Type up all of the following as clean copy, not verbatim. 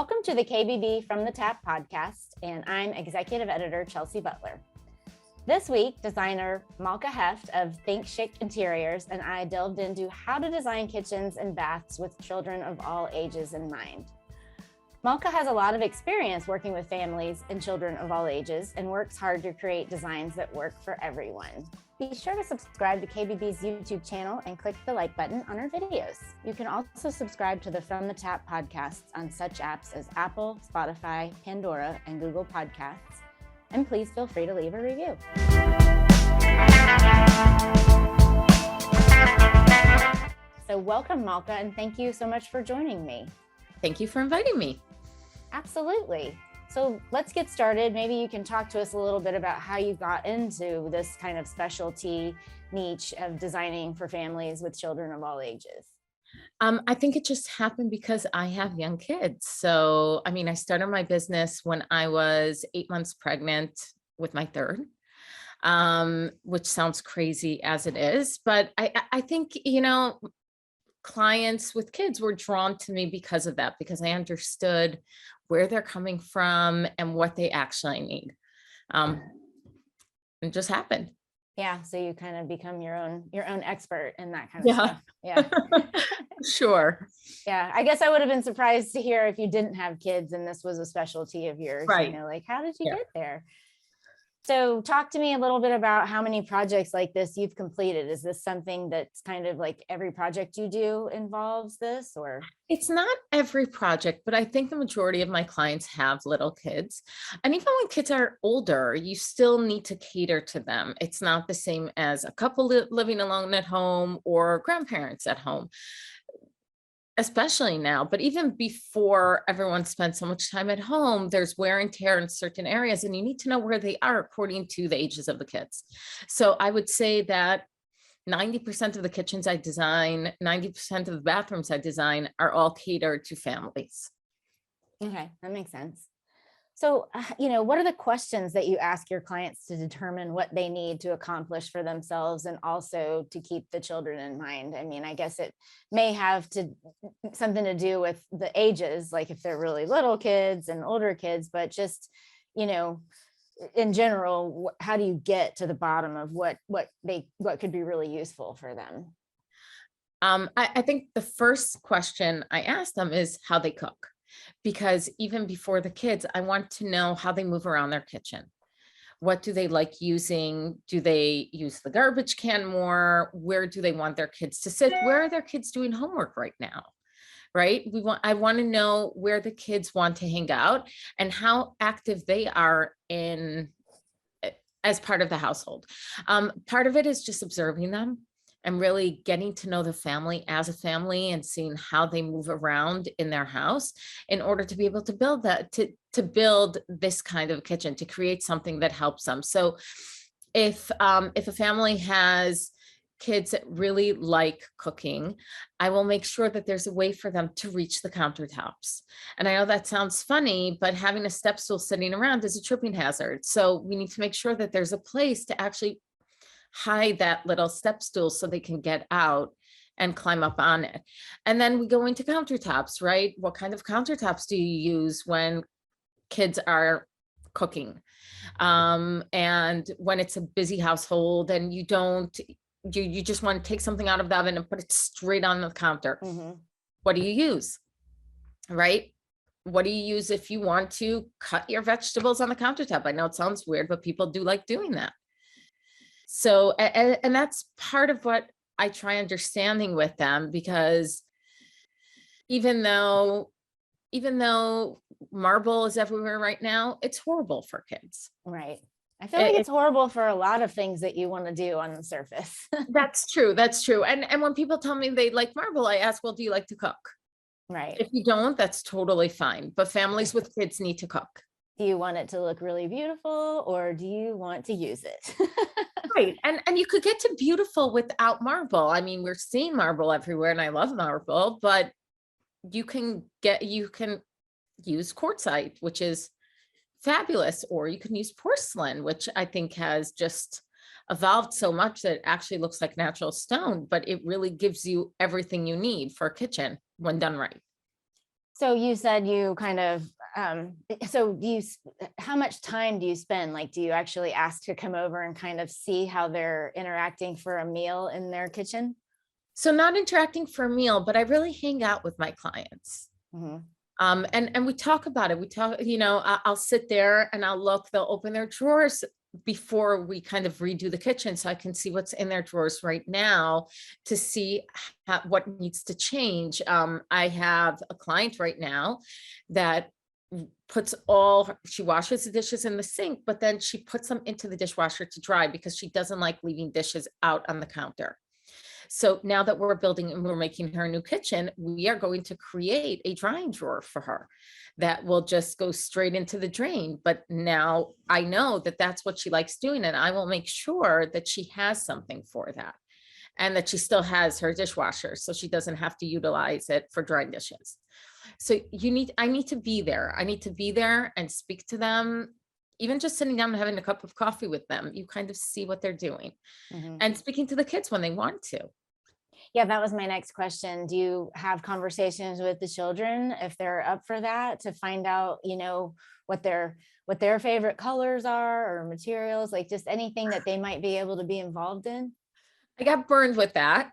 Welcome to the KBB From the Tap podcast, and I'm Executive Editor Chelsea Butler. This week, designer Malka Heft of Think Chic Interiors and I delved into how to design kitchens and baths with children of all ages in mind. Malka has a lot of experience working with families and children of all ages and works hard to create designs that work for everyone. Be sure to subscribe to KBB's YouTube channel and click the like button on our videos. You can also subscribe to the From the Tap podcasts on such apps as Apple, Spotify, Pandora, and Google Podcasts. And please feel free to leave a review. So welcome, Malka, and thank you so much for joining me. Thank you for inviting me. Absolutely. So let's get started. Maybe you can talk to us a little bit about how you got into this kind of specialty niche of designing for families with children of all ages. I think it just happened because I have young kids. So, I started my business when I was 8 months pregnant with my third, which sounds crazy as it is. But I think, clients with kids were drawn to me because of that, because I understood where they're coming from and what they actually need. It just happened. Yeah. So you kind of become your own expert in that kind of stuff. Yeah. Sure. Yeah. I guess I would have been surprised to hear if you didn't have kids and this was a specialty of yours. Right. Like, how did you get there? So talk to me a little bit about how many projects like this you've completed. Is this something that's kind of like every project you do involves this, or? It's not every project, but I think the majority of my clients have little kids. And even when kids are older, you still need to cater to them. It's not the same as a couple living alone at home or grandparents at home, especially now. But even before everyone spends so much time at home, there's wear and tear in certain areas, and you need to know where they are according to the ages of the kids. So I would say that 90% of the kitchens I design, 90% of the bathrooms I design are all catered to families. Okay, that makes sense. So, what are the questions that you ask your clients to determine what they need to accomplish for themselves and also to keep the children in mind? I guess it may have something to do with the ages, like if they're really little kids and older kids, but just, in general, how do you get to the bottom of what could be really useful for them? I think the first question I ask them is how they cook. Because even before the kids, I want to know how they move around their kitchen. What do they like using? Do they use the garbage can more? Where do they want their kids to sit? Where are their kids doing homework right now? Right? I want to know where the kids want to hang out and how active they are as part of the household. Part of it is just observing them and really getting to know the family as a family and seeing how they move around in their house in order to be able to build that, to build this kind of kitchen, to create something that helps them. So if a family has kids that really like cooking, I will make sure that there's a way for them to reach the countertops. And I know that sounds funny, but having a step stool sitting around is a tripping hazard. So we need to make sure that there's a place to actually hide that little step stool so they can get out and climb up on it. And then we go into countertops, right? What kind of countertops do you use when kids are cooking? And when it's a busy household and you just want to take something out of the oven and put it straight on the counter. Mm-hmm. What do you use? Right? What do you use if you want to cut your vegetables on the countertop? I know it sounds weird, but people do like doing that. So, and that's part of what I try understanding with them, because even though marble is everywhere right now, it's horrible for kids. Right. I feel like it's horrible for a lot of things that you want to do on the surface. That's true. That's true. And when people tell me they like marble, I ask, well, do you like to cook? Right. If you don't, that's totally fine. But families with kids need to cook. Do you want it to look really beautiful, or do you want to use it? Right. And you could get to beautiful without marble. We're seeing marble everywhere and I love marble, but you can use quartzite, which is fabulous, or you can use porcelain, which I think has just evolved so much that it actually looks like natural stone, but it really gives you everything you need for a kitchen when done right. So you said you kind of, so how much time do you spend? Like, do you actually ask to come over and kind of see how they're interacting for a meal in their kitchen? So not interacting for a meal, but I really hang out with my clients. Mhm. And we talk about it. We talk, I'll sit there and I'll look, they'll open their drawers before we kind of redo the kitchen so I can see what's in their drawers right now to see what needs to change. I have a client right now that she washes the dishes in the sink, but then she puts them into the dishwasher to dry because she doesn't like leaving dishes out on the counter. So now that we're building and we're making her a new kitchen, we are going to create a drying drawer for her that will just go straight into the drain. But now I know that that's what she likes doing, and I will make sure that she has something for that and that she still has her dishwasher so she doesn't have to utilize it for drying dishes. So I need to be there. I need to be there and speak to them. Even just sitting down and having a cup of coffee with them, you kind of see what they're doing, Mhm. and speaking to the kids when they want to. Yeah, that was my next question. Do you have conversations with the children if they're up for that to find out, what their favorite colors are or materials, like just anything that they might be able to be involved in? I got burned with that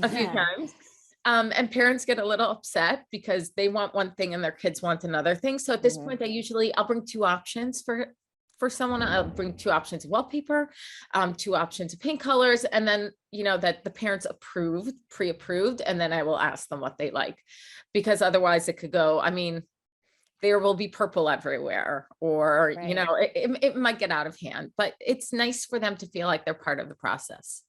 a few Yeah. times. And parents get a little upset because they want one thing and their kids want another thing. So at this Mhm. point, I'll bring two options for someone. I'll bring two options of wallpaper, two options of paint colors, and then that the parents pre-approved, and then I will ask them what they like, because otherwise it could go. I mean, there will be purple everywhere, or Right. it might get out of hand. But it's nice for them to feel like they're part of the process.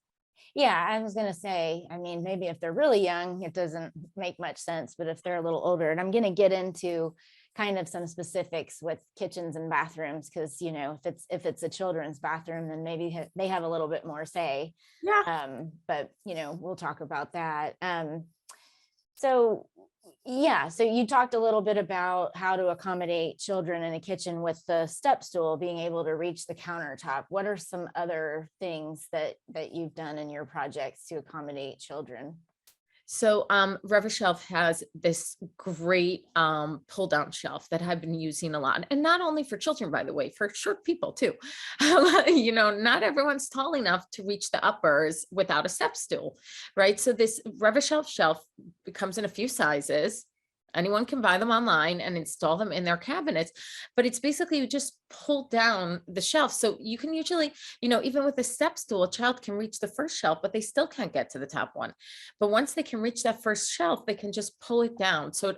Yeah, I was gonna say, I mean, maybe if they're really young, it doesn't make much sense, but if they're a little older, and I'm gonna get into kind of some specifics with kitchens and bathrooms, because if it's a children's bathroom, then maybe they have a little bit more say. Yeah. But we'll talk about that. So yeah, so you talked a little bit about how to accommodate children in a kitchen with the step stool being able to reach the countertop. What are some other things that you've done in your projects to accommodate children? So Revishelf has this great pull down shelf that I've been using a lot. And not only for children, by the way, for short people too. Not everyone's tall enough to reach the uppers without a step stool, right? So this Revishelf shelf comes in a few sizes. Anyone can buy them online and install them in their cabinets, but it's basically you just pull down the shelf. So you can usually, even with a step stool, a child can reach the first shelf, but they still can't get to the top one. But once they can reach that first shelf, they can just pull it down. So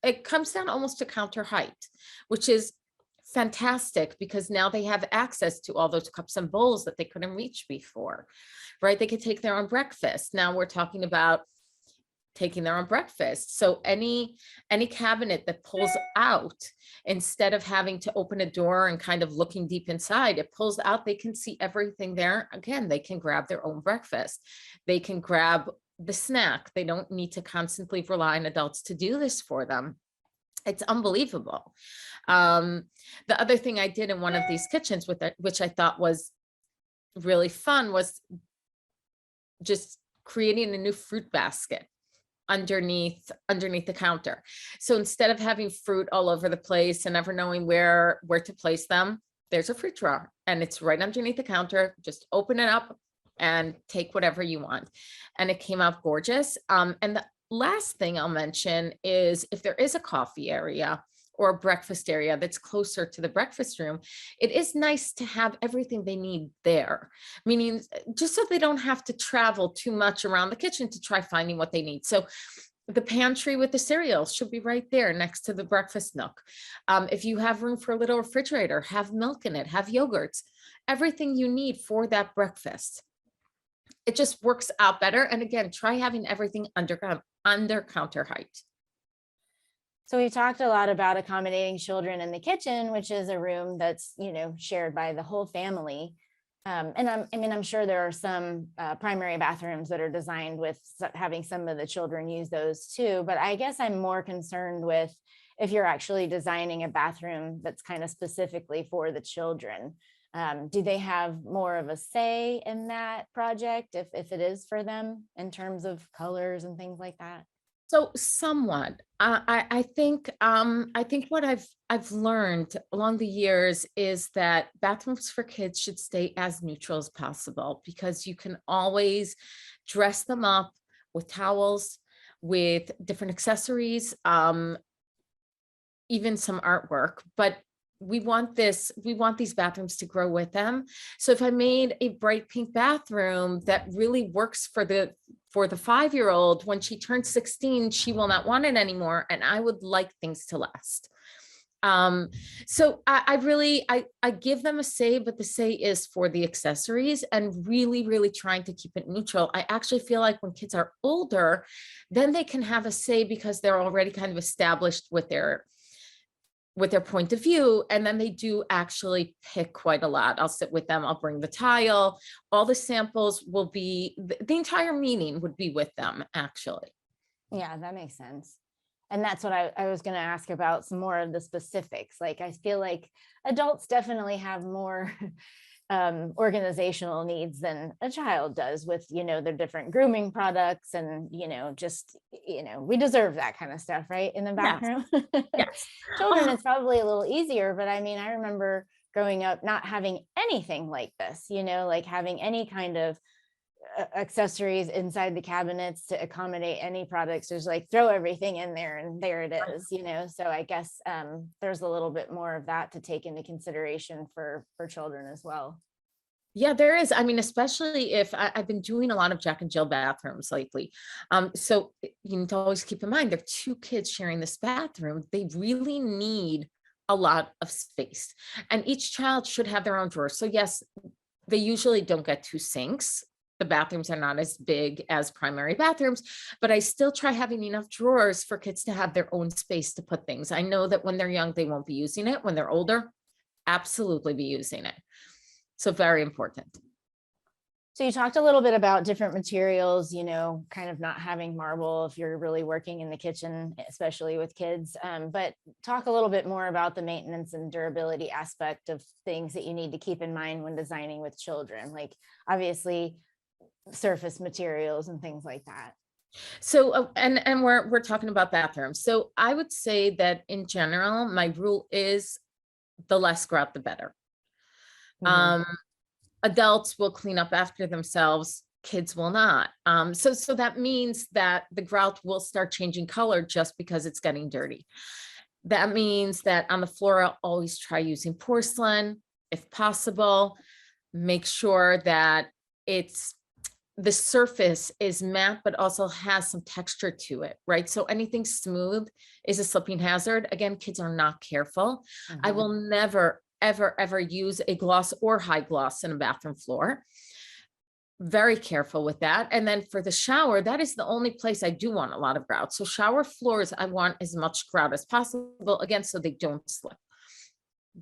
it comes down almost to counter height, which is fantastic because now they have access to all those cups and bowls that they couldn't reach before, right? They could take their own breakfast. Now we're talking about taking their own breakfast. So any cabinet that pulls out, instead of having to open a door and kind of looking deep inside, it pulls out, they can see everything there. Again, they can grab their own breakfast. They can grab the snack. They don't need to constantly rely on adults to do this for them. It's unbelievable. The other thing I did in one of these kitchens with it, which I thought was really fun, was just creating a new fruit basket underneath the counter. So instead of having fruit all over the place and never knowing where to place them, there's a fruit drawer and it's right underneath the counter. Just open it up and take whatever you want. And it came out gorgeous. And the last thing I'll mention is if there is a coffee area or a breakfast area that's closer to the breakfast room, it is nice to have everything they need there, meaning just so they don't have to travel too much around the kitchen to try finding what they need. So the pantry with the cereals should be right there next to the breakfast nook. If you have room for a little refrigerator, have milk in it, have yogurts, everything you need for that breakfast. It just works out better. And again, try having everything under counter height. So we've talked a lot about accommodating children in the kitchen, which is a room that's shared by the whole family. And I'm sure there are some primary bathrooms that are designed with having some of the children use those too. But I guess I'm more concerned with if you're actually designing a bathroom that's kind of specifically for the children. Do they have more of a say in that project if it is for them in terms of colors and things like that? So somewhat, I think what I've learned along the years is that bathrooms for kids should stay as neutral as possible, because you can always dress them up with towels, with different accessories, even some artwork, but we want these bathrooms to grow with them. So if I made a bright pink bathroom that really works for the 5-year-old, when she turns 16, she will not want it anymore. And I would like things to last. So I really, I give them a say, but the say is for the accessories, and really, really trying to keep it neutral. I actually feel like when kids are older, then they can have a say, because they're already kind of established with their point of view, and then they do actually pick quite a lot. I'll sit with them, I'll bring the tile, all the samples will be, the entire meeting would be with them, actually. Yeah, that makes sense. And that's what I was going to ask about, some more of the specifics. Like, I feel like adults definitely have more organizational needs than a child does with, their different grooming products and, just, we deserve that kind of stuff, right? In the Yes, bathroom. yes. Children, it's probably a little easier, but I mean, I remember growing up not having anything like this, like having any kind of accessories inside the cabinets to accommodate any products. There's like, throw everything in there and there it is, so I guess there's a little bit more of that to take into consideration for children as well. Yeah, there is. I mean, especially if I've been doing a lot of Jack and Jill bathrooms lately. So you need to always keep in mind, there are 2 kids sharing this bathroom. They really need a lot of space, and each child should have their own drawer. So yes, they usually don't get 2 sinks. The bathrooms are not as big as primary bathrooms, but I still try having enough drawers for kids to have their own space to put things. I know that when they're young, they won't be using it. When they're older, absolutely be using it. So very important. So you talked a little bit about different materials, kind of not having marble if you're really working in the kitchen, especially with kids. But talk a little bit more about the maintenance and durability aspect of things that you need to keep in mind when designing with children, like obviously surface materials and things like that. So, and we're talking about bathrooms. So I would say that in general, my rule is the less grout, the better. Mhm. Adults will clean up after themselves, kids will not. So that means that the grout will start changing color just because it's getting dirty. That means that on the floor, I'll always try using porcelain if possible. Make sure that the surface is matte, but also has some texture to it, right? So anything smooth is a slipping hazard. Again, kids are not careful. I Mhm. will never, ever, ever use a gloss or high gloss in a bathroom floor. Very careful with that. And then for the shower, that is the only place I do want a lot of grout. So shower floors, I want as much grout as possible, again, so they don't slip.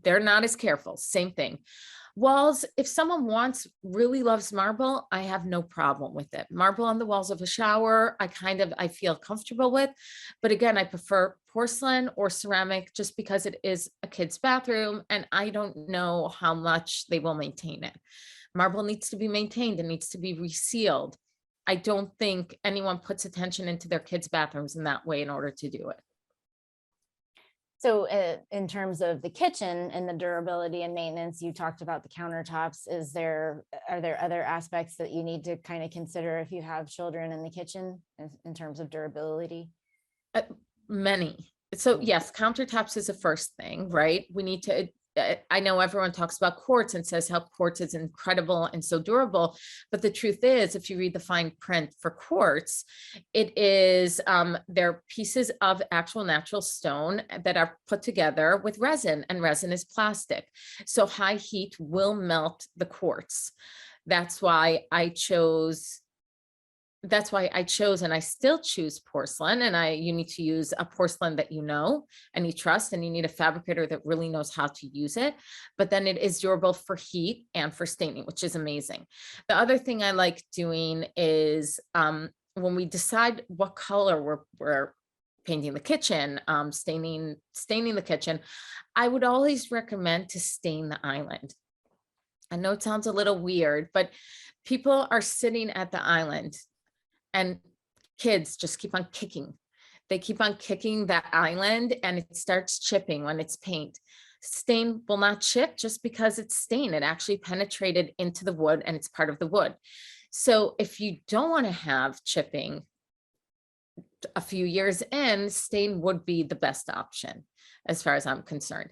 They're not as careful. Same thing. Walls, if someone really loves marble, I have no problem with it. Marble on the walls of a shower, I feel comfortable with. But again, I prefer porcelain or ceramic just because it is a kid's bathroom and I don't know how much they will maintain it. Marble needs to be maintained. It needs to be resealed. I don't think anyone puts attention into their kids' bathrooms in that way in order to do it. So in terms of the kitchen and the durability and maintenance, you talked about the countertops. Are there other aspects that you need to kind of consider if you have children in the kitchen in terms of durability? Many. So Mm. yes, countertops is the first thing, right? We need to, I know everyone talks about quartz and says how quartz is incredible and so durable, but the truth is, if you read the fine print for quartz, it is, they're pieces of actual natural stone that are put together with resin, and resin is plastic. So high heat will melt the quartz. That's why I chose and I still choose porcelain. And you need to use a porcelain that you know and you trust, and you need a fabricator that really knows how to use it. But then it is durable for heat and for staining, which is amazing. The other thing I like doing is when we decide what color we're painting the kitchen, staining the kitchen, I would always recommend to stain the island. I know it sounds a little weird, but people are sitting at the island and kids just keep on kicking They keep on kicking that island and it starts chipping when it's paint. Stain will not chip just because it's stain. It actually penetrated into the wood and it's part of the wood. So if you don't want to have chipping a few years in, stain would be the best option as far as I'm concerned.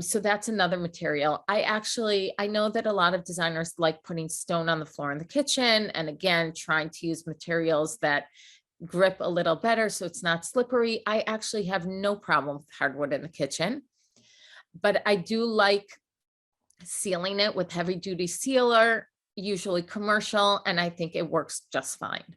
So that's another material. I know that a lot of designers like putting stone on the floor in the kitchen, and again, trying to use materials that grip a little better so it's not slippery. I actually have no problem with hardwood in the kitchen, but I do like sealing it with heavy duty sealer, usually commercial, and I think it works just fine.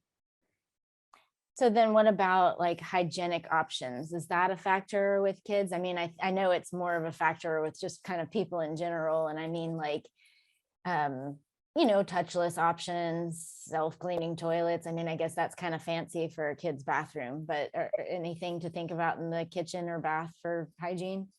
So then what about like hygienic options? Is that a factor with kids? I mean, I know it's more of a factor with just kind of people in general. And I mean, like, touchless options, self-cleaning toilets. I mean, I guess that's kind of fancy for a kid's bathroom, but anything to think about in the kitchen or bath for hygiene?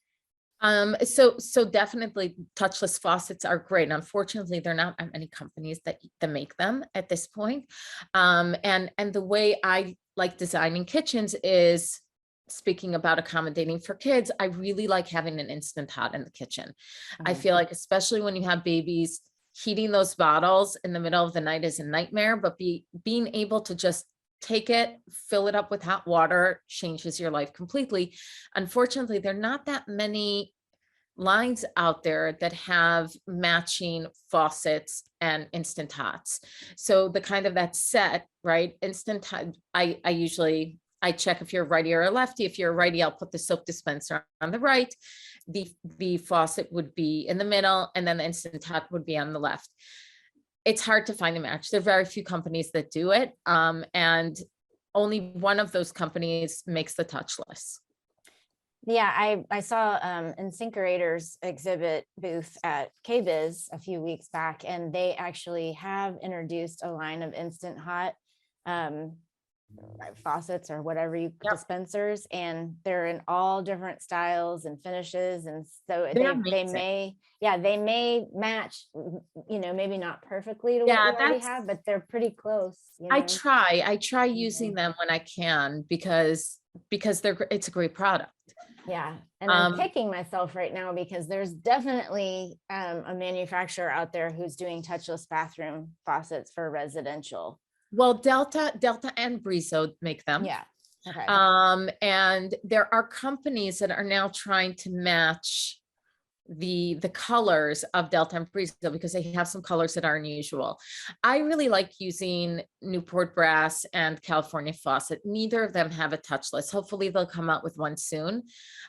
So definitely touchless faucets are great. Unfortunately, there are not many companies that make them at this point. And the way I like designing kitchens is, speaking about accommodating for kids, I really like having an instant hot in the kitchen. I feel like, especially when you have babies, heating those bottles in the middle of the night is a nightmare, but being able to just take it, fill it up with hot water changes your life completely. Unfortunately, there are not that many lines out there that have matching faucets and instant hots. So the kind of that set, right? Instant hot, I check if you're a righty or a lefty. If you're a righty, I'll put the soap dispenser on the right. The faucet would be in the middle, and then the instant hot would be on the left. It's hard to find a match. There are very few companies that do it. And only one of those companies makes the touchless. Yeah, I saw Incinerators exhibit booth at KBIS a few weeks back, and they actually have introduced a line of instant hot faucets or whatever dispensers, and they're in all different styles and finishes, and so they may match, maybe not perfectly to what you already have, but they're pretty close. I try using them when I can, because it's a great product. Yeah. And I'm kicking myself right now because there's definitely a manufacturer out there who's doing touchless bathroom faucets for residential. Well, Delta and Brizo make them. Yeah. Okay. And there are companies that are now trying to match the colors of Delta and Brizo, because they have some colors that are unusual. I really like using Newport Brass and California Faucet. Neither of them have a touchless. Hopefully they'll come out with one soon.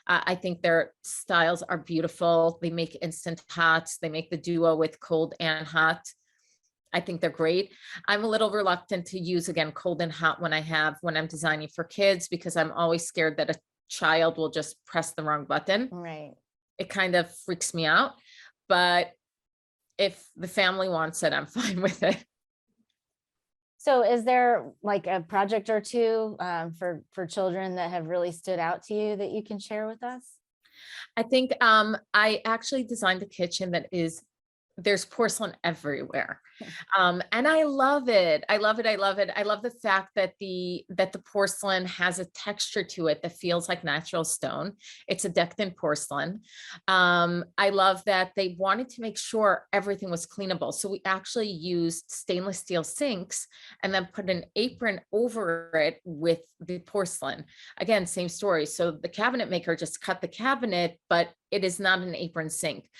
I think their styles are beautiful. They make instant hots. They make the duo with cold and hot. I think they're great. I'm a little reluctant to use, again, cold and hot when I'm designing for kids, because I'm always scared that a child will just press the wrong button. Right. It kind of freaks me out, but if the family wants it, I'm fine with it. So is there like a project or two for children that have really stood out to you that you can share with us? I think I actually designed a kitchen there's porcelain everywhere. And I love it. I love the fact that the porcelain has a texture to it that feels like natural stone. It's a decked in porcelain. I love that they wanted to make sure everything was cleanable. So we actually used stainless steel sinks and then put an apron over it with the porcelain. Again, same story. So the cabinet maker just cut the cabinet, but it is not an apron sink.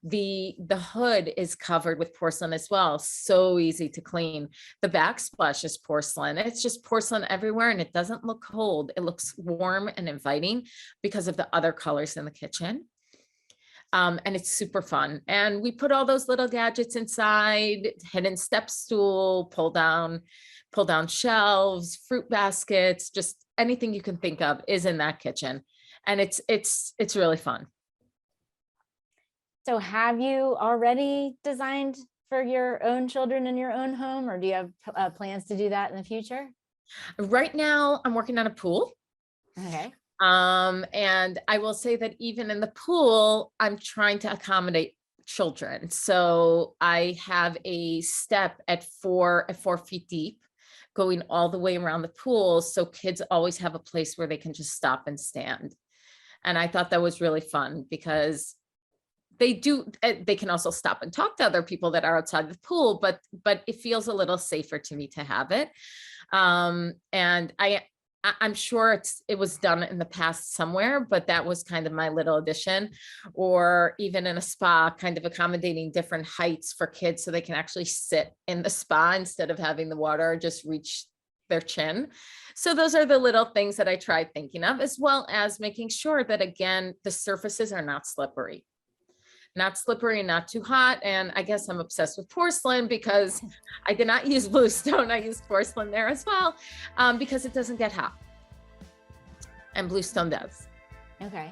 The hood is covered with porcelain as well. So easy to clean. The backsplash is porcelain. It's just porcelain everywhere, and it doesn't look cold. It looks warm and inviting because of the other colors in the kitchen. And it's super fun. And we put all those little gadgets inside: hidden step stool, pull down shelves, fruit baskets, just anything you can think of is in that kitchen. And it's really fun. So have you already designed for your own children in your own home, or do you have plans to do that in the future? Right now, I'm working on a pool. Okay. And I will say that even in the pool, I'm trying to accommodate children. So I have a step at 4 feet deep, going all the way around the pool, so kids always have a place where they can just stop and stand. And I thought that was really fun because they can also stop and talk to other people that are outside the pool, but it feels a little safer to me to have it. And I'm sure it was done in the past somewhere, but that was kind of my little addition. Or even in a spa, kind of accommodating different heights for kids so they can actually sit in the spa instead of having the water just reach their chin. So those are the little things that I tried thinking of, as well as making sure that, again, the surfaces are not slippery and not too hot. And I guess I'm obsessed with porcelain because I did not use bluestone. I used porcelain there as well, because it doesn't get hot, and bluestone does. Okay.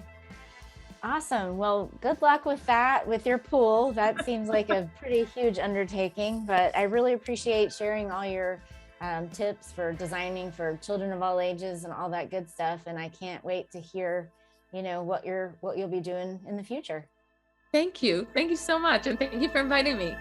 Awesome. Well, good luck with that, with your pool. That seems like a pretty huge undertaking, but I really appreciate sharing all your tips for designing for children of all ages and all that good stuff. And I can't wait to hear, what you'll be doing in the future. Thank you. Thank you so much. And thank you for inviting me.